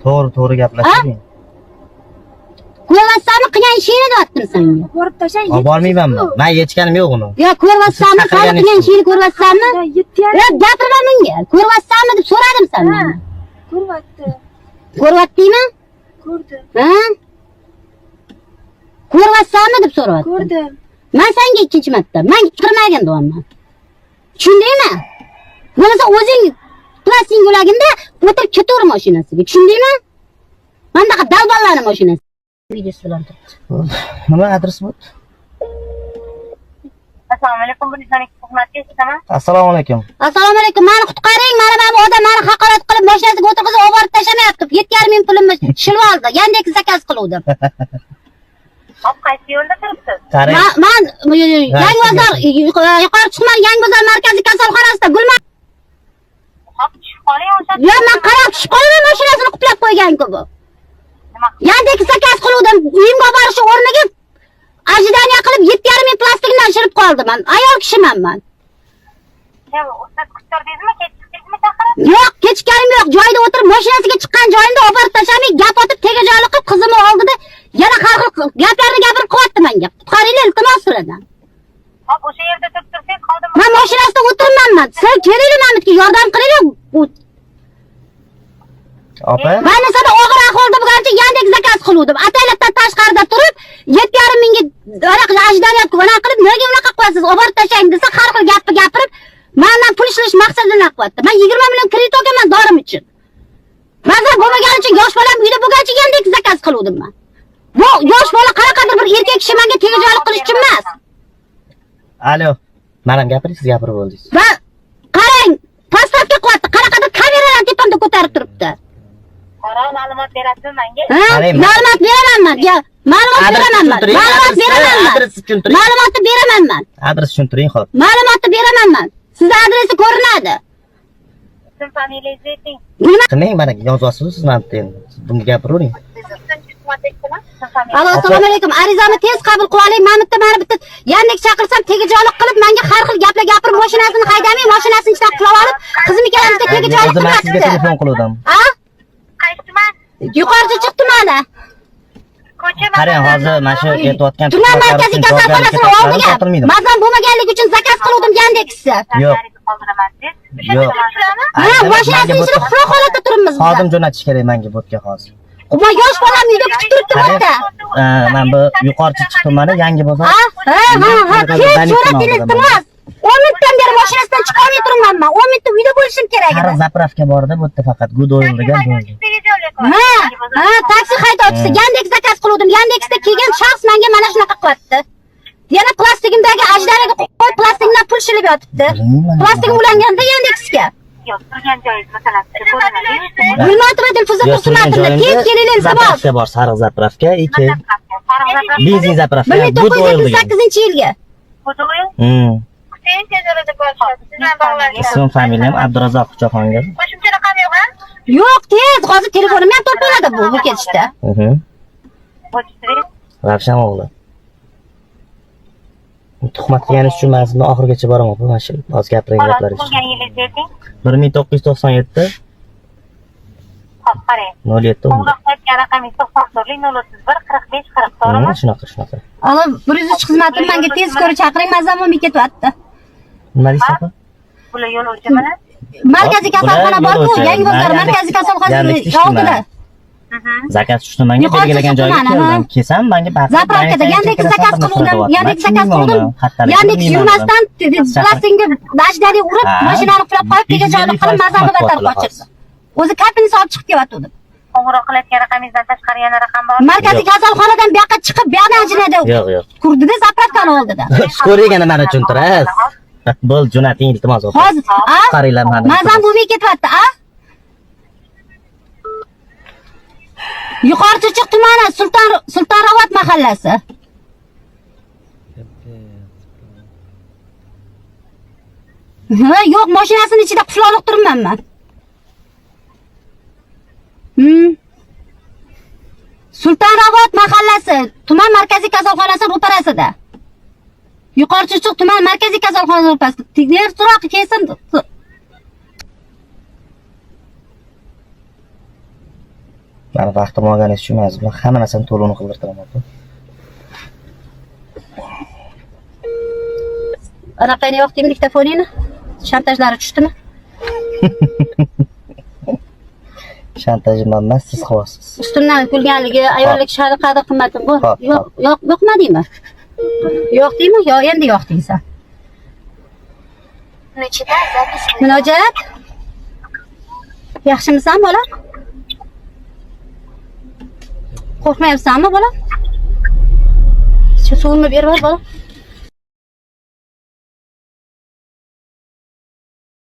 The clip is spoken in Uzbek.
To'g'ri gaplashing. Ko'rvatsanmi qilgan ishingni deyaptim senga. Borib tashlang. Olib bormaymanmi? Men yechganim yo'q uni. Yo, ko'rvatsanmi, qani qilgan ishingni ko'rvatsanmi? Yo, gapirma menga. Ko'rvatsanmi deb so'radim sendan. Ko'rvatdi. Ko'rvatdingmi? Ko'rdim. Ha? Ko'rvatsanmi deb so'radim. Ko'rdim. Men senga ikkinchi marta, men kirmagan deyapman. Tushundingmi? Bo'lmasa o'zing plastik yo'laginda o'tirib ketaver mashinasiga. Tushundingmi? Mendaqa dalballarning mashinasi. Videosi bilan turibdi. Nima adres bu? Assalomu alaykum, Bunisoniy xizmatga ketaman. Assalomu alaykum. Assalomu alaykum. Meni qutqaring. Mana bu odam meni haqorat qilib mashinasiga o'tirg'izib olib borib tashlamayapti. 7,5 ming pulimni shilib oldi. Yandex zakaz qiluvdim. Hop, qaysi yo'lda turibsiz? Men Yangibozor, yuqori chiqman Yangibozor markaziy kasalxonasida Gulman. Hop, tushib qoling o'sha. Yo, men qarab tushib qolaman, mashinasini quplab qo'ygan-ku bu. Yandex zakaz qiluvdim. Uyimga borish o'rniga ajdaniya qilib 7,5 ming plastikdan shirib qoldim men. Ayol kishiman men. Siz kuttirdingizmi, kechikdingizmi chaqirib? Yo'q, kechganim yo'q. Joyda o'tirib mashinasiga chiqqan joyimda olib borib tashamay, gap otib tegajoyli qilib qizimni oldida yana har xil gaplarni gapirib qo'yapti menga. Qutqaringlar, iltimos sizlardan. Hop, o'sha yerda turib tursangiz qoldim. Men mashinasida o'tirmayman. Siz kelinglar menga yordam qilinglar. Opa. Mana sada og'ir ahvolda bo'lgancha Yandex zakaz qiluvdim. Ataylabdan tashqarida turib 7,5 mingga ajdaniya qilib, nega unaqa qilyapsiz? Olib borib tashlang desa, har xil gapni gapirib, mendan pul ishlash maqsadini qilyapti. Men 20 million kredit olganman dorim uchun. Mazza bo'lmagani uchun yosh bolam uyda bo'lgancha Yandex zakaz qiluvdim men. Bu yosh bola qanaqadir bir erkak kishi menga tegajoylik qilish uchun emas. Alo. Mana gapiring, siz gapirib bo'ldingiz. Va qarang, pasportga qilyapti. Qanaqadir kameralar tepamda ko'tarib turibdi. Qara ma'lumot berasiz menga. Ma'lumot beraman men. Yo, ma'lumot beraman men. Ma'lumot beraman men. Adres tushuntiring. Ma'lumotni beraman men. Adres tushuntiring, xo'p. Ma'lumotni beraman men. Sizning adresi ko'rinadi. Ism familiyangizni ayting. Nima? Mana yozyapsiz siz mana endi. Bunga gapiravering. Alo, assalomu alaykum. Arizamni tez qabul qilib oling. Men bitta Yandex chaqirsam tegajoylik qilib, menga har xil gaplar gapirib, mashinasini haydamay, mashinasini ichdan qilib olib, qizim ikkalamizga tegajoylik Sizga qilyapti. telefon qildim. Ha? Qaysi tuman? Yuqori chiqdi mana. Ko'cha Qarang, hozir mana shu aytayotgan Tuman markaziy kasalxonasining oldiga mazam bo'lmaganligi uchun zakaz qildim Yandexni. Yo'q. Yo'q. Ha, mashinasini ichida quruq holatda turibmiz. Xodim jo'natish kerak menga bo'tga hozir. Umma yosh bolam uyda kutib turibdi bo'tda. Men bu yuqori chiqdim mana yangi bozor. Ha, tez so'rating iltimos. 10 minutdan beri mashinasidan chiqa olmay turibman men. 10 minutda uyda bo'lishim kerak edi. Har zapravka borda bu yerda faqat Gudoyl degan bo'ldi. Ha, taksi haydovchisi Yandex zakaz qildim. Yandexda kelgan shaxs menga mana shunaqa qilyapti. Yana plastigimdagi ajdariga qo'yib plastikdan pul shilib yotibdi. Plastigim ulanganda Yandexga. Yo'q, turgan joyingiz masalan ko'rinadi. Gulmatova Dilfuza Tursunovna, tez kelinglar iltimos. Zapravka bor, sariq zapravka, 2. Benzin zapravka, Gudoyl degan. 1978-yilga. Gudoyl? Sen tezorada bo'lasiz. Sizdan bog'langan. Ism familiyam Abdurazzoq Xuchoxonga. Qo'shimcha raqam yo'qmi? Yo'q, tez, hozir telefonim ham to'planadi bu ketishda. Ravshan o'g'li. Tuhmat qilganingiz uchun men sizni oxirigacha boraman, mana shu hozir gapiring gaplaringiz. Bo'lgan yilingizni ayting. 1997 Hop, qarang. 07. Qo'ng'iroq qilayotgan raqamingiz 94 031 45 40, to'g'rimi? Shunaqa. Alo, 103 xizmatim menga tez ko'rib chaqiring, mazam bo'lmay ketyapti. Nima deysiz? Bular yo'lovchi mana. Markaziy kasalxona bor-ku, Yangi bozor markaziy kasalxonasi oldida. Zakaz tushdi menga belgilagan joyga keldim. Kelsam menga baqirib. Zapravkada Yandex zakaz qildim. Yandex zakaz qildim. Yandex yurmasdan plastikni dajdari urib, mashinani qulab qo'yib, tegajoylik qilib mazamni batar qochirdi. O'zi kartini olib chiqib kelyapti. Qo'ng'iroq qilayotgan raqamingizdan tashqari yana raqam bor. Markaziy kasalxonadan bu yoqqa chiqib, bu yoqdan ajinada. Yo'q. Kurdida zapravkani oldida. Ko'rganda meni tushuntirasiz. Bo'l, jo'nating iltimos. Hozir, qaringlar meni. mazam bo'lmay ketyapti, a? Yuqori Chirchiq tumani Sultonrobod mahallasi. Ha, yo'q, mashinasining ichida qufloliq turibman men. Sultonrobod mahallasi, tuman markaziy kasalxonasi ro'parasida. Yuqori Chirchiq tuman markaziy kasalxonasi ro'parasida. Tezroq kelsin. Mani vaqtim olganingiz uchun men bilan hamma narsani to'lovini qildirtiraman. Anaqani yoqdingmi diktofoningni? Shantajlari tushdimi? Shantajim emas, siz qilyapsiz. Ustimdan kulganligi, ayollik shari qadr qimmatim bu. Hop, hop. Yo'qmadingmi? Yo'qdingmi? Yo, endi yo'qdingsan. Начитай запись. Munojaat. Yaxshimisan, bolam? Qo'rqmayapsanmi, bolam? Shu suvimni berib yubor, bolam.